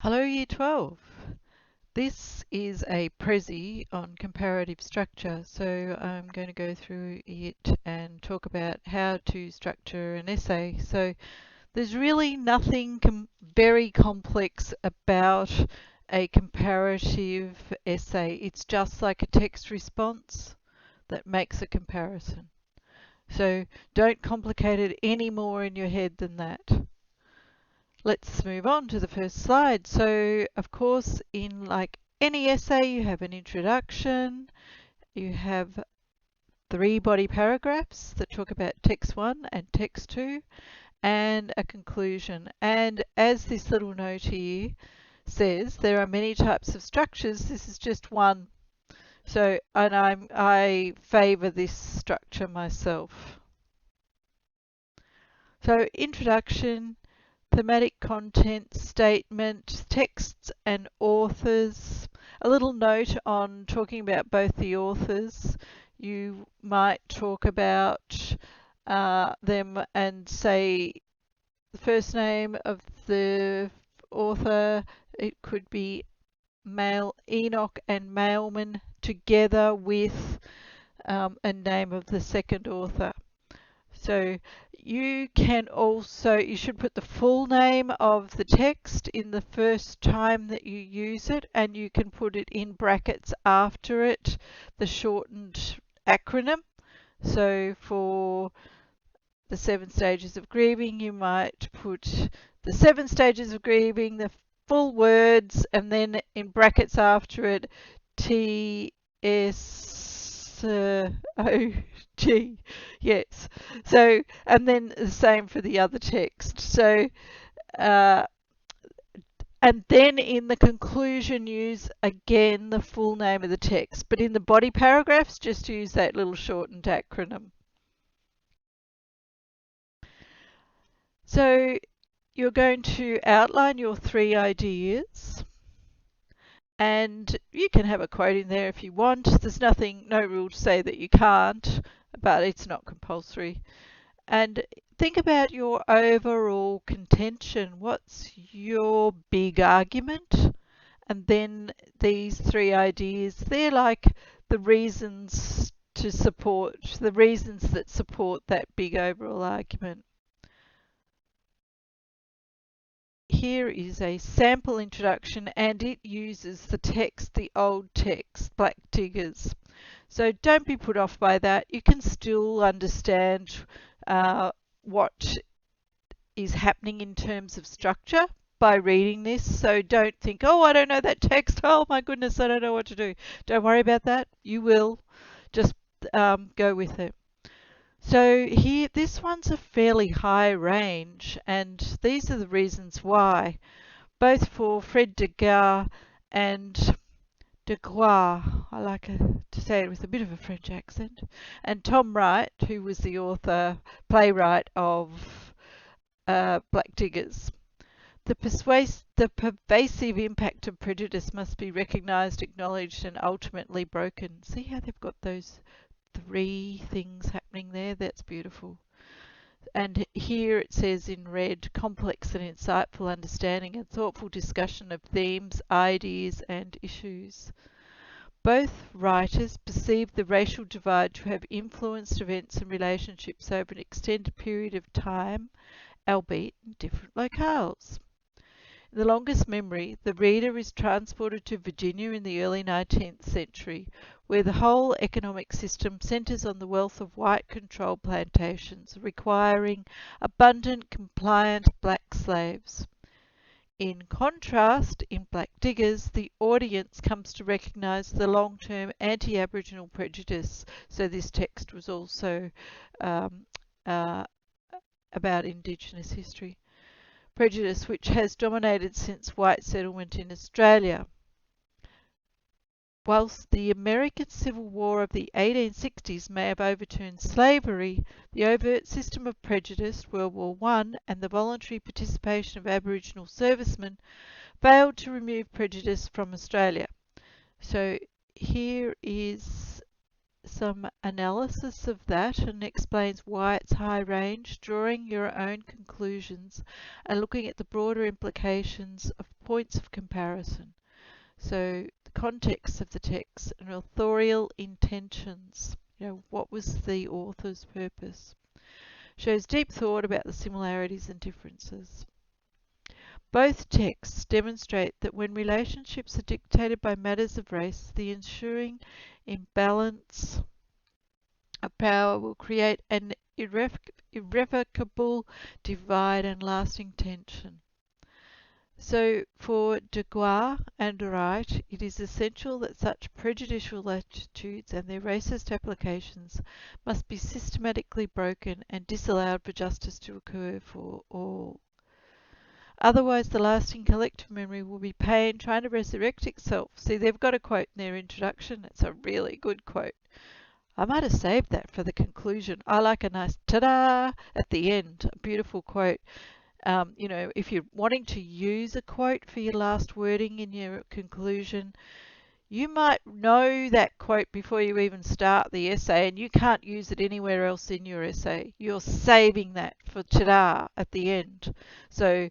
Hello Year 12. This is a Prezi on comparative structure, so I'm going to go through it and talk about how to structure an essay. So there's really nothing very complex about a comparative essay. It's just like a text response that makes a comparison. So don't complicate it any more in your head than that. Let's move on to the first slide. So, of course, in like any essay, you have an introduction, you have 3 body paragraphs that talk about text 1 and text 2, and a conclusion. And as this little note here says, there are many types of structures. This is just one. So, and I favour this structure myself. So, introduction, thematic content, statement, texts and authors. A little note on talking about both the authors. You might talk about them and say the first name of the author. It could be Male Enoch and Mailman together with a name of the second author. So you should put the full name of the text in the first time that you use it, and you can put it in brackets after it, the shortened acronym. So for the 7 stages of grieving, you might put the 7 stages of grieving, the full words, and then in brackets after it, TSOG. Yes. So, and then the same for the other text. So, uh, and then in the conclusion, use again the full name of the text. But in the body paragraphs, just use that little shortened acronym. So, you're going to outline your 3 ideas. And you can have a quote in there if you want. There's no rule to say that you can't, but it's not compulsory. And think about your overall contention. What's your big argument? And then these 3 ideas, they're like the reasons that support that big overall argument. Here is a sample introduction, and it uses the old text, Black Diggers. So don't be put off by that. You can still understand what is happening in terms of structure by reading this. So don't think, oh, I don't know that text. Oh my goodness, I don't know what to do. Don't worry about that. You will. Just go with it. So here, this one's a fairly high range, and these are the reasons why. Both for Fred Degas and Degas, I like to say it with a bit of a French accent, and Tom Wright, who was the playwright of Black Diggers. The pervasive impact of prejudice must be recognised, acknowledged, and ultimately broken. See how they've got those 3 things happening there? That's beautiful. And here it says in red, complex and insightful understanding and thoughtful discussion of themes, ideas and issues. Both writers perceive the racial divide to have influenced events and relationships over an extended period of time, albeit in different locales. In The Longest Memory, the reader is transported to Virginia in the early 19th century, where the whole economic system centers on the wealth of white-controlled plantations, requiring abundant, compliant black slaves. In contrast, in Black Diggers, the audience comes to recognize the long-term anti-Aboriginal prejudice. So this text was also about Indigenous history. Prejudice which has dominated since white settlement in Australia. Whilst the American Civil War of the 1860s may have overturned slavery, the overt system of prejudice, World War I, and the voluntary participation of Aboriginal servicemen failed to remove prejudice from Australia. So here is some analysis of that and explains why it's high range, drawing your own conclusions and looking at the broader implications of points of comparison. So the context of the text and authorial intentions. What was the author's purpose? Shows deep thought about the similarities and differences. Both texts demonstrate that when relationships are dictated by matters of race, the ensuing imbalance of power will create an irrevocable divide and lasting tension. So for de Gois and Wright, it is essential that such prejudicial attitudes and their racist applications must be systematically broken and disallowed for justice to occur for all. Otherwise, the lasting collective memory will be pain trying to resurrect itself. See, they've got a quote in their introduction. It's a really good quote. I might have saved that for the conclusion. I like a nice ta-da at the end, a beautiful quote. If you're wanting to use a quote for your last wording in your conclusion, you might know that quote before you even start the essay, and you can't use it anywhere else in your essay. You're saving that for ta-da at the end. So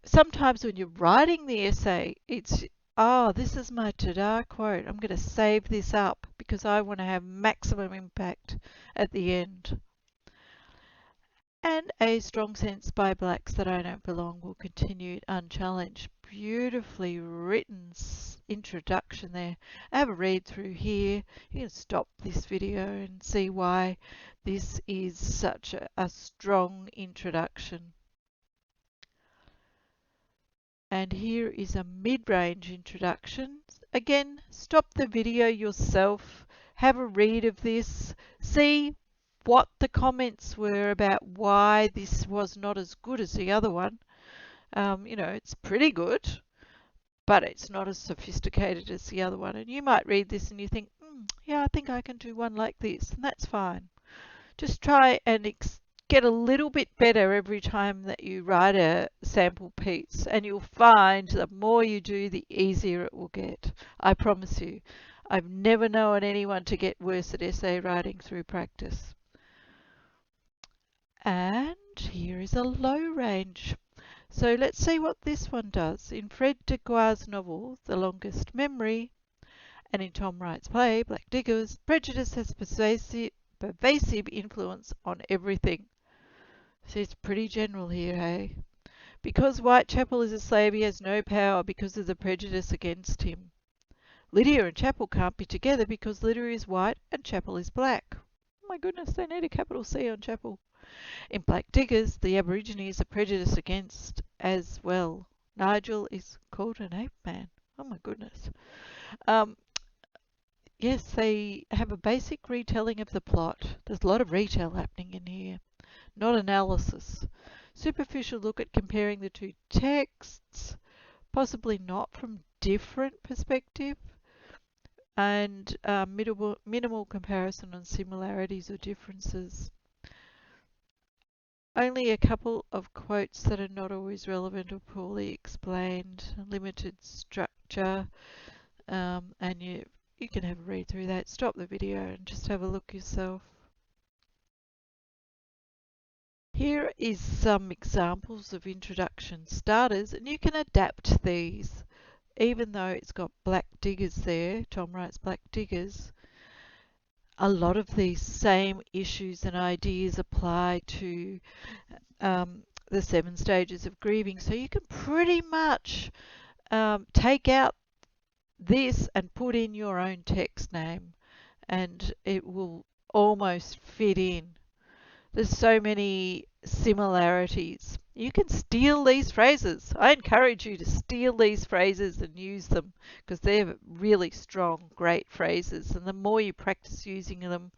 sometimes when you're writing the essay, it's, oh, this is my ta-da quote. I'm going to save this up because I want to have maximum impact at the end. And a strong sense by blacks that I don't belong will continue unchallenged. Beautifully written introduction there. I have a read through here. You can stop this video and see why this is such a strong introduction. And here is a mid-range introduction. Again, stop the video yourself, have a read of this, see what the comments were about why this was not as good as the other one. It's pretty good, but it's not as sophisticated as the other one. And you might read this and you think, yeah, I think I can do one like this, and that's fine. Just try and get a little bit better every time that you write a sample piece, and you'll find the more you do, the easier it will get. I promise you. I've never known anyone to get worse at essay writing through practice. And here is a low range. So let's see what this one does. In Fred de Gois' novel, The Longest Memory, and in Tom Wright's play, Black Diggers, prejudice has pervasive influence on everything. So it's pretty general here, hey? Because Whitechapel is a slave, he has no power because of the prejudice against him. Lydia and Chapel can't be together because Lydia is white and Chapel is black. Oh my goodness, they need a capital C on Chapel. In Black Diggers, the Aborigines are prejudiced against as well. Nigel is called an ape man. Oh my goodness. Yes, they have a basic retelling of the plot. There's a lot of retell happening in here, not analysis. Superficial look at comparing the two texts, possibly not from different perspective, and minimal comparison on similarities or differences. Only a couple of quotes that are not always relevant or poorly explained, limited structure, and you can have a read through that. Stop the video and just have a look yourself. Here is some examples of introduction starters, and you can adapt these. Even though it's got Black Diggers there, Tom Wright's Black Diggers, a lot of these same issues and ideas apply to the 7 stages of grieving. So you can pretty much take out this and put in your own text name, and it will almost fit in. There's so many similarities. You can steal these phrases. I encourage you to steal these phrases and use them because they're really strong, great phrases. And the more you practice using them,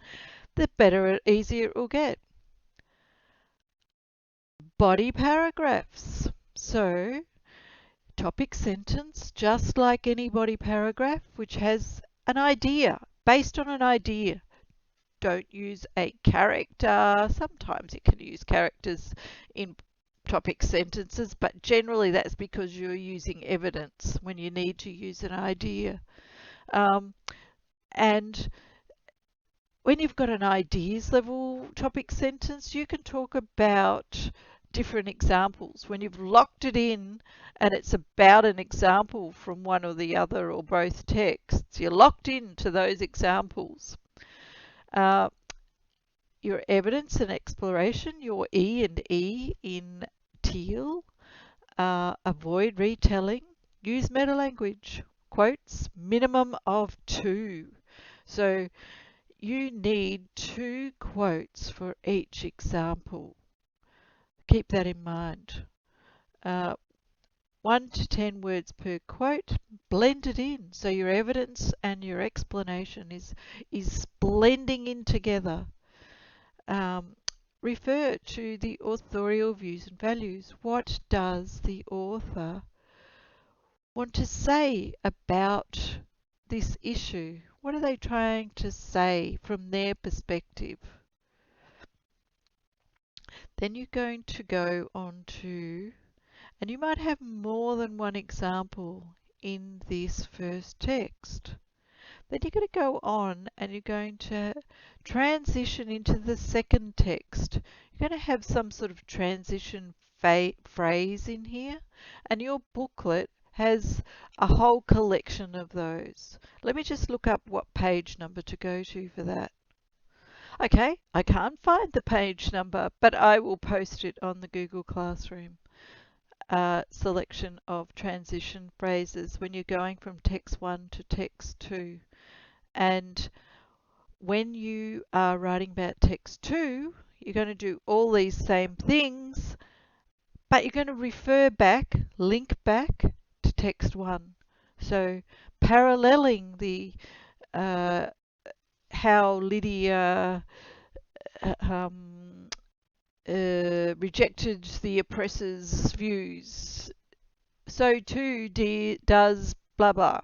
the better, easier it will get. Body paragraphs. So, topic sentence, just like any body paragraph, which has an idea, based on an idea. Don't use a character. Sometimes you can use characters in topic sentences, but generally that's because you're using evidence when you need to use an idea. And when you've got an ideas level topic sentence, you can talk about different examples. When you've locked it in and it's about an example from one or the other or both texts, you're locked into those examples. Uh, your evidence and exploration, your E and E in teal, avoid retelling, use meta language, quotes, minimum of 2. So you need 2 quotes for each example. Keep that in mind. 1 to 10 words per quote, blend it in so your evidence and your explanation is blending in together. Refer to the authorial views and values. What does the author want to say about this issue? What are they trying to say from their perspective? Then you're going to go on to, and you might have more than one example in this first text. Then you're going to go on and you're going to transition into the second text. You're going to have some sort of transition phrase in here, and your booklet has a whole collection of those. Let me just look up what page number to go to for that. Okay, I can't find the page number, but I will post it on the Google Classroom. Selection of transition phrases when you're going from text 1 to text 2. And when you are writing about text 2, you're going to do all these same things, but you're going to refer back, link back to text 1. So paralleling the how Lydia rejected the oppressor's views, so too does blah blah.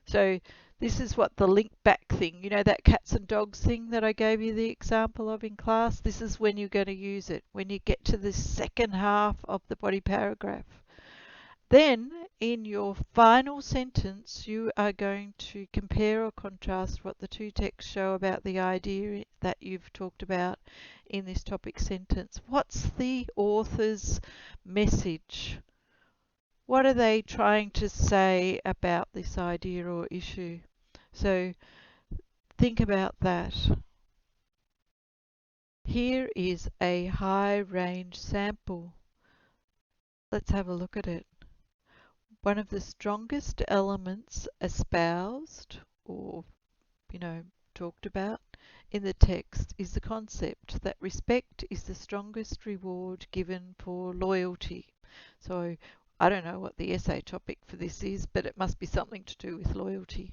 So this is what the link back thing, you know, that cats and dogs thing that I gave you the example of in class. This is when you're going to use it, when you get to the second half of the body paragraph. Then in your final sentence, you are going to compare or contrast what the two texts show about the idea that you've talked about in this topic sentence. What's the author's message? What are they trying to say about this idea or issue? So think about that. Here is a high range sample. Let's have a look at it. One of the strongest elements espoused or, talked about in the text is the concept that respect is the strongest reward given for loyalty. So I don't know what the essay topic for this is, but it must be something to do with loyalty.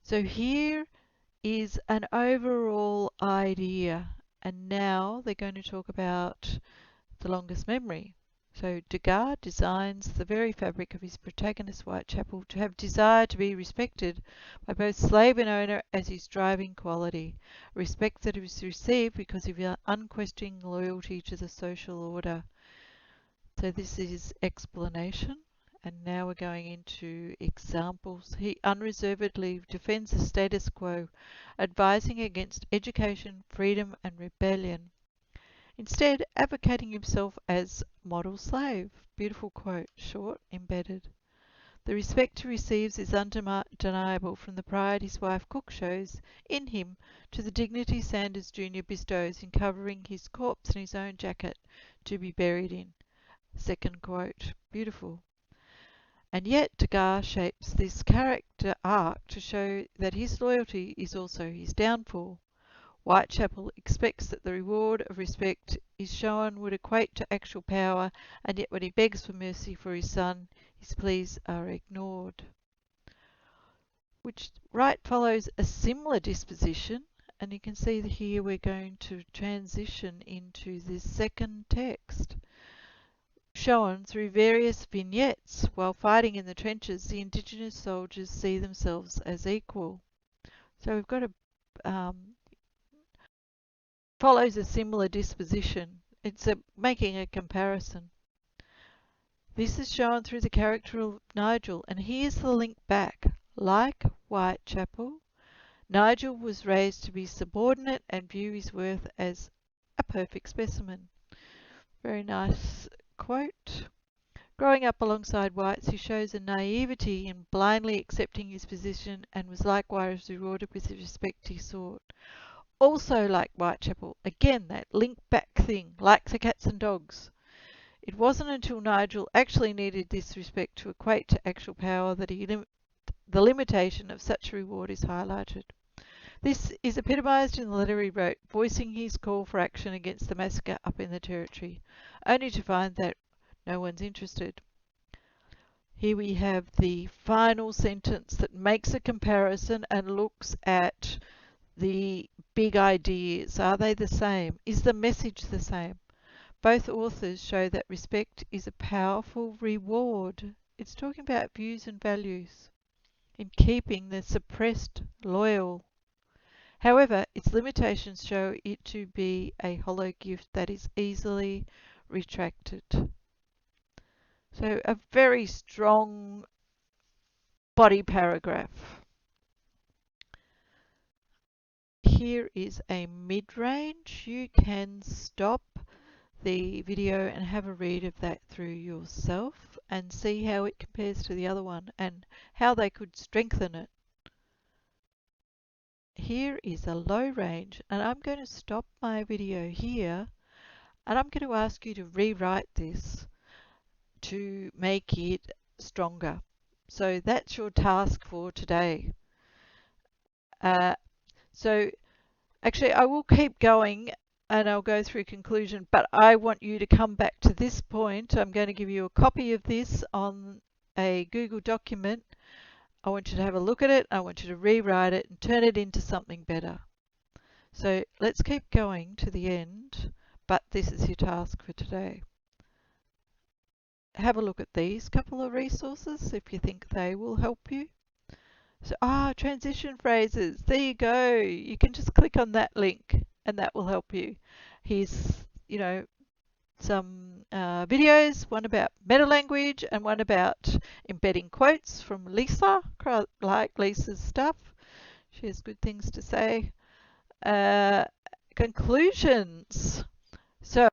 So here is an overall idea, and now they're going to talk about the longest memory. So Degas designs the very fabric of his protagonist Whitechapel to have desire to be respected by both slave and owner as his driving quality, respect that is received because of his unquestioning loyalty to the social order. So this is explanation, and now we're going into examples. He unreservedly defends the status quo, advising against education, freedom and rebellion, instead advocating himself as model slave. Beautiful quote, short, embedded. The respect he receives is undeniable, from the pride his wife Cook shows in him to the dignity Sanders Jr. bestows in covering his corpse in his own jacket to be buried in. Second quote, beautiful. And yet Degas shapes this character arc to show that his loyalty is also his downfall. Whitechapel expects that the reward of respect is shown would equate to actual power, and yet when he begs for mercy for his son, his pleas are ignored. Which right follows a similar disposition, and you can see that here we're going to transition into this second text. Shown through various vignettes, while fighting in the trenches, the Indigenous soldiers see themselves as equal. So we've got a follows a similar disposition. It's making a comparison. This is shown through the character of Nigel, and here's the link back. Like Whitechapel, Nigel was raised to be subordinate and view his worth as a perfect specimen. Very nice quote. Growing up alongside whites, he shows a naivety in blindly accepting his position and was likewise rewarded with the respect he sought. Also like Whitechapel, again that link back thing, like the cats and dogs. It wasn't until Nigel actually needed this respect to equate to actual power that the limitation of such a reward is highlighted. This is epitomised in the letter he wrote, voicing his call for action against the massacre up in the Territory, only to find that no one's interested. Here we have the final sentence that makes a comparison and looks at the big ideas. Are they the same? Is the message the same? Both authors show that respect is a powerful reward. It's talking about views and values in keeping the suppressed loyal. However, its limitations show it to be a hollow gift that is easily retracted. So a very strong body paragraph. Here is a mid-range. You can stop the video and have a read of that through yourself and see how it compares to the other one and how they could strengthen it. Here is a low range, and I'm going to stop my video here and I'm going to ask you to rewrite this to make it stronger. So that's your task for today. So actually I will keep going and I'll go through conclusion, but I want you to come back to this point. I'm going to give you a copy of this on a Google document. I want you to have a look at it. I want you to rewrite it and turn it into something better. So let's keep going to the end, but this is your task for today. Have a look at these couple of resources if you think they will help you. So, transition phrases. There you go. You can just click on that link and that will help you. Here's, some videos, one about meta language and one about embedding quotes from Lisa. Like Lisa's stuff. She has good things to say. Conclusions. So